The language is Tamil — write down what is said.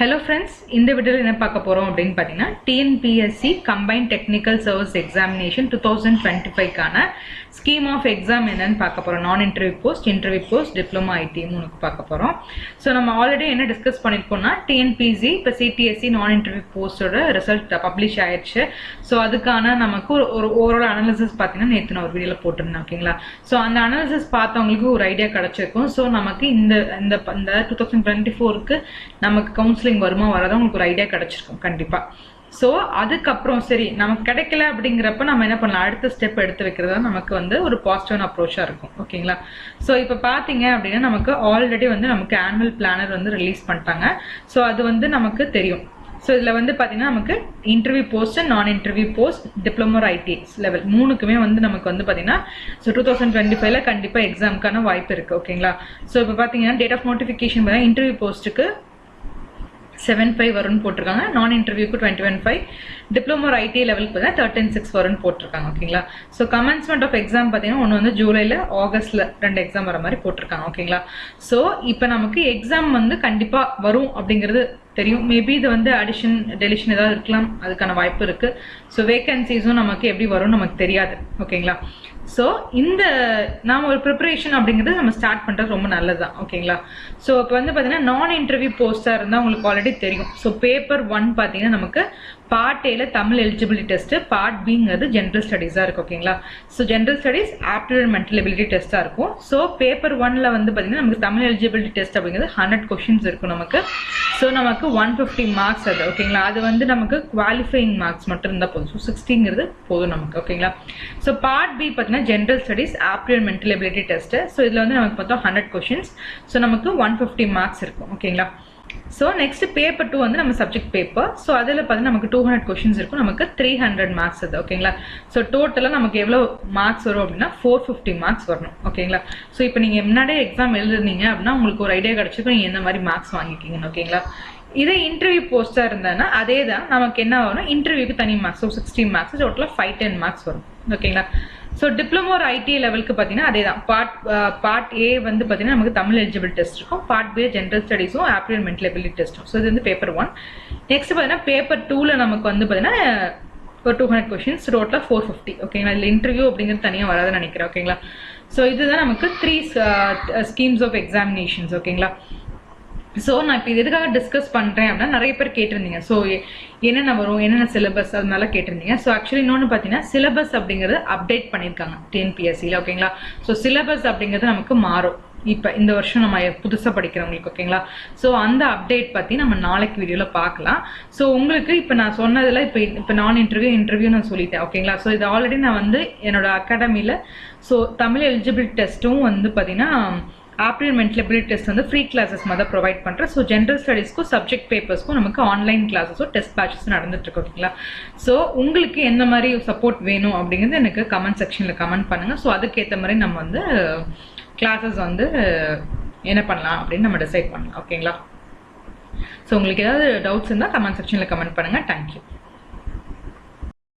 Hello friends, இந்த வீடியோல என்ன பார்க்க போறோம் அப்படினு பாத்தீங்கன்னா TNPSC Combined Technical Service Examination 2025 கான scheme of exam என்னன்னு பார்க்க போறோம். நான் இன்டர்வியூ போஸ்ட், டிப்ளமா ஐடி மூணுக்கு பார்க்க போறோம். சோ நம்ம ஆல்ரெடி என்ன டிஸ்கஸ் பண்ணிருக்கோம்னா TNPSC இப்ப CTSC நான் இன்டர்வியூ போஸ்டோட ரிசல்ட் பப்ளிஷ் ஆயிருச்சு. சோ அதுக்கான நமக்கு ஒரு ஓவரால் அனாலிசிஸ் பாத்தீங்கன்னா நேத்து நான் ஒரு வீடியோல போட்டுருந்தேன். ஓகேங்களா? சோ அந்த அனாலிசிஸ் பார்த்தவங்களுக்கு ஒரு ஐடியா கிடைச்சிருக்கும். சோ நமக்கு இந்த 2024க்கு நமக்கு கவுன்சிலிங் வருமா வராதா உங்களுக்கு ஒரு ஐடியா கிடைச்சிருக்கும் கண்டிப்பா. சோ அதுக்கப்புறம் சரி நமக்கு கிடைக்கல அப்படிங்கிறப்ப நம்ம என்ன பண்ணலாம், அடுத்த ஸ்டெப் எடுத்து வைக்கிறதா நமக்கு ஒரு பாசிட்டிவ் அப்ரோச்சா இருக்கும். ஓகேங்களா? சோ இப்ப பாத்தீங்க அப்படின்னா நமக்கு ஆல்ரெடி நமக்கு ஆனுவல் பிளானர் ரிலீஸ் பண்ணிட்டாங்க. சோ அது நமக்கு தெரியும். ஸோ இதில் பார்த்தீங்கன்னா நமக்கு இன்டர்வியூ போஸ்ட், நான் interview post, diploma IT level மூணுக்குமே நமக்கு பார்த்தீங்கன்னா ஸோ 2025ல கண்டிப்பாக எக்ஸாமுக்கான வாய்ப்பு இருக்குது. ஓகேங்களா? ஸோ இப்போ பார்த்தீங்கன்னா டேட் ஆஃப் நோட்டிஃபிகேஷன் பார்த்தீங்கன்னா இன்டர்வியூ போஸ்ட்டுக்கு 7/5 வரும்னு போட்டிருக்காங்க, நான் இன்டர்வியூக்கு 21/5, டிப்ளமோ ஐடி லெவலுக்கு பார்த்தீங்கன்னா 13/6 வரும்னு போட்டிருக்காங்க. ஓகேங்களா? ஸோ கமென்ஸ்மெண்ட் ஆஃப் எக்ஸாம் பார்த்தீங்கன்னா ஒன்று ஜூலைல ஆகஸ்ட்ல 2 எக்ஸாம் வர மாதிரி போட்டிருக்காங்க. ஓகேங்களா? ஸோ இப்போ நமக்கு எக்ஸாம் கண்டிப்பாக வரும் அப்படிங்கிறது தெரியும். மேபி இது அடிஷன் டெலிஷன் ஏதாவது இருக்கலாம், அதுக்கான வாய்ப்பு இருக்கு. ஸோ வேகன்சிஸும் நமக்கு எப்படி வரும்னு நமக்கு தெரியாது. ஓகேங்களா? ஸோ இந்த நாம ஒரு ப்ரிப்பரேஷன் அப்படிங்கிறது நம்ம ஸ்டார்ட் பண்றது ரொம்ப நல்லதுதான். ஓகேங்களா? ஸோ இப்போ பார்த்தீங்கன்னா நான் இன்டர்வியூ போஸ்டா இருந்தால் உங்களுக்கு ஆல்ரெடி தெரியும். ஸோ பேப்பர் 1 பார்த்தீங்கன்னா நமக்கு பார்ட் ஏல தமிழ் எலிஜிபிலிட்டி டெஸ்ட், பார்ட் பிங்கிறது ஜென்ரல் ஸ்டடீஸா இருக்கும். ஓகேங்களா? So general studies aptitude mental ability டெஸ்டா இருக்கும். ஸோ பேப்பர் 1ல பார்த்தீங்கன்னா நமக்கு தமிழ் எலிஜிபிலிட்டி டெஸ்ட் அப்படிங்கிறது 100 கொஸ்டின்ஸ் இருக்கும் நமக்கு. ஸோ நமக்கு 150 மார்க்ஸ் அது. ஓகேங்களா? அது நமக்கு குவாலிஃபைங் மார்க்ஸ் மட்டும் இருந்தால் போதும். ஸோ 60ங்கிறது போதும் நமக்கு. ஓகேங்களா? ஸோ பார்ட் பி பார்த்தீங்கன்னா general studies aptitude mental ability test. So இதில் நமக்கு பார்த்தோம் 100 கொஸ்டின்ஸ். ஸோ நமக்கு 150 மார்க்ஸ் இருக்கும். ஓகேங்களா? ஸோ நெக்ஸ்ட் பேப்பர் 2 நம்ம சப்ஜெக்ட் பேப்பர். ஸோ அதில் பார்த்தீங்கன்னா நமக்கு 200 கொஸ்டின்ஸ் இருக்கும், நமக்கு 300 மார்க்ஸ் அது. ஓகேங்களா? ஸோ டோட்டலாக நமக்கு எவ்வளோ மார்க்ஸ் வரும் அப்படின்னா 450 மார்க்ஸ் வரணும். ஓகேங்களா? ஸோ இப்போ நீங்கள் முன்னாடியே எக்ஸாம் எழுதுனீங்க அப்படின்னா உங்களுக்கு ஒரு ஐடியா கிடைச்சிருக்கும் நீங்கள் எந்த மாதிரி மார்க்ஸ் வாங்கிக்கிங்கன்னு. ஓகேங்களா? இதே இன்டர்வியூ போஸ்டா இருந்தானா அதே தான் நமக்கு என்ன வரும், இன்டர்வியூக்கு தனி மார்க்ஸ். ஸோ 60 மார்க்ஸ், டோட்டலாக 510 மார்க்ஸ் வரும். ஓகேங்களா? ஸோ டிப்ளமோ ஐடி லெவலுக்கு பார்த்தீங்கன்னா அதே தான். பார்ட் ஏ பார்த்தீங்கன்னா நமக்கு தமிழ் எலிஜிபிள் டெஸ்ட் இருக்கும், பார்ட் பி ஜென்ரல் ஸ்டடீஸும் ஆப்டிடியூட் மென்டல் எபிலிட்டி டெஸ்ட்டும். ஸோ இது பேப்பர் 1. நெக்ஸ்ட் பார்த்தீங்கன்னா பேப்பர் 2ல நமக்கு பார்த்தீங்கன்னா ஒரு 200 கொஸ்டின்ஸ், டோட்டலாக 450. ஓகேங்களா? இதில் இன்டர்வியூ அப்படிங்கிறது தனியாக வராதுன்னு நினைக்கிறேன். ஓகேங்களா? ஸோ இதுதான் நமக்கு 3 ஸ்கீம்ஸ் ஆஃப் எக்ஸாமினேஷன்ஸ். ஓகேங்களா? ஸோ நான் இப்போ எதுக்காக டிஸ்கஸ் பண்ணுறேன் அப்படின்னா நிறைய பேர் கேட்டிருந்தீங்க. ஸோ என்னென்ன வரும், என்னென்ன சிலபஸ் அதனால கேட்டிருந்தீங்க. ஸோ ஆக்சுவலி இன்னொன்று பார்த்தீங்கன்னா சிலபஸ் அப்படிங்கிறது அப்டேட் பண்ணியிருக்காங்க TNPSCல. ஓகேங்களா? ஸோ சிலபஸ் அப்படிங்கிறது நமக்கு மாறும் இப்போ இந்த வருஷம் நம்ம புதுசாக படிக்கிறவங்களுக்கு. ஓகேங்களா? ஸோ அந்த அப்டேட் பற்றி நம்ம நாளைக்கு வீடியோவில் பார்க்கலாம். ஸோ உங்களுக்கு இப்போ நான் சொன்னதில் இப்போ நான் இன்டர்வியூ நான் சொல்லிட்டேன். ஓகேங்களா? ஸோ இது ஆல்ரெடி நான் என்னோட அகாடமியில் ஸோ தமிழ் எலிஜிபிள் டெஸ்ட்டும் பார்த்தீங்கன்னா aptitude mental ability test free classes மாதிரி ப்ரொவைட் பண்ணுறேன். ஸோ ஜென்ரல் ஸ்டடீஸ்க்கும் சப்ஜெக்ட் பேப்பர்ஸ்க்கும் நமக்கு ஆன்லைன் கிளாஸஸோ டெஸ்ட் பேட்சஸ் நடந்துட்டு இருக்கு. ஓகேங்களா? ஸோ உங்களுக்கு எந்த மாதிரி சப்போர்ட் வேணும் அப்படிங்கிறது எனக்கு கமெண்ட் செக்ஷனில் கமெண்ட் பண்ணுங்க. ஸோ அதுக்கேற்ற மாதிரி நம்ம கிளாஸஸ் என்ன பண்ணலாம் அப்படின்னு நம்ம டிசைட் பண்ணலாம். ஓகேங்களா? ஸோ உங்களுக்கு ஏதாவது டவுட்ஸ் இருந்தால் கமெண்ட் செக்ஷனில் கமெண்ட் பண்ணுங்க. தேங்க்யூ.